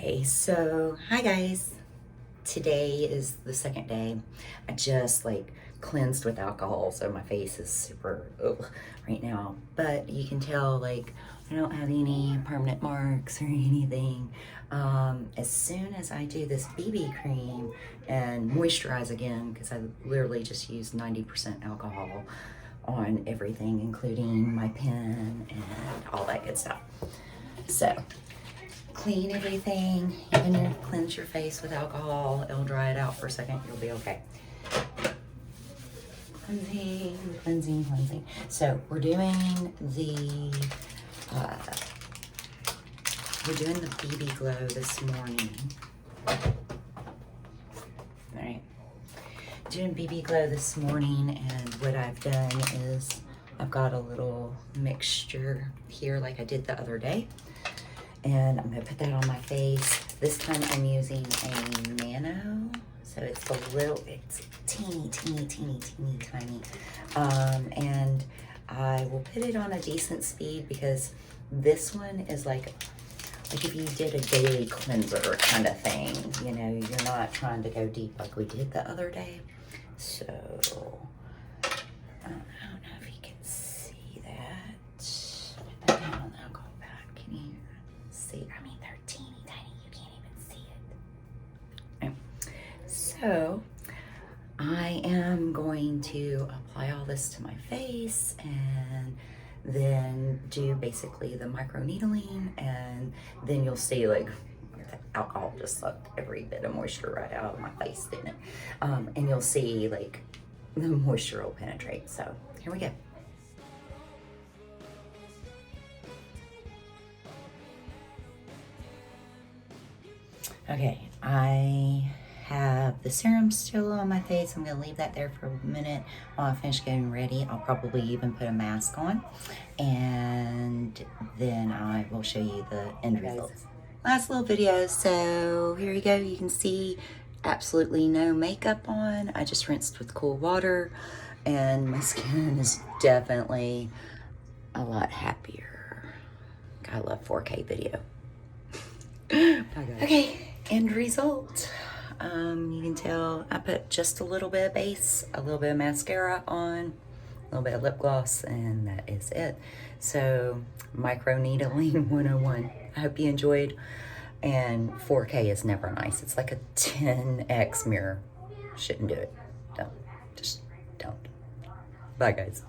Okay, so hi guys. Today is the second day. I just cleansed with alcohol, so my face is super ugh right now. But you can tell I don't have any permanent marks or anything. As soon as I do this BB cream and moisturize again, because I literally just used 90% alcohol on everything, including my pen and all that good stuff. So clean everything, even cleanse your face with alcohol. It'll dry it out for a second. You'll be okay. Cleansing, cleansing, cleansing. So we're doing the BB Glow this morning. All right, doing BB Glow this morning, and what I've done is I've got a little mixture here like I did the other day. And I'm gonna put that on my face. This time I'm using a Nano, so it's teeny, teeny, teeny, teeny, tiny. And I will put it on a decent speed because this one is like if you did a daily cleanser kind of thing, you know, you're not trying to go deep like we did the other day. So, I don't know if you can see that. Put that on the alcohol pad. Can you see? I mean, they're teeny tiny. You can't even see it. Okay. So I am going to apply all this to my face and then do basically the microneedling, and then you'll see the alcohol just sucked every bit of moisture right out of my face, didn't it? And you'll see the moisture will penetrate. So here we go. Okay, I have the serum still on my face. I'm gonna leave that there for a minute while I finish getting ready. I'll probably even put a mask on, and then I will show you the end results. Last little video, so here you go. You can see absolutely no makeup on. I just rinsed with cool water, and my skin is definitely a lot happier. I love 4K video. Okay, end result. You can tell I put just a little bit of base, a little bit of mascara on, a little bit of lip gloss, and that is it. So, microneedling 101. I hope you enjoyed. And 4K is never nice. It's like a 10x mirror. Shouldn't do it. Don't. Just don't. Bye, guys.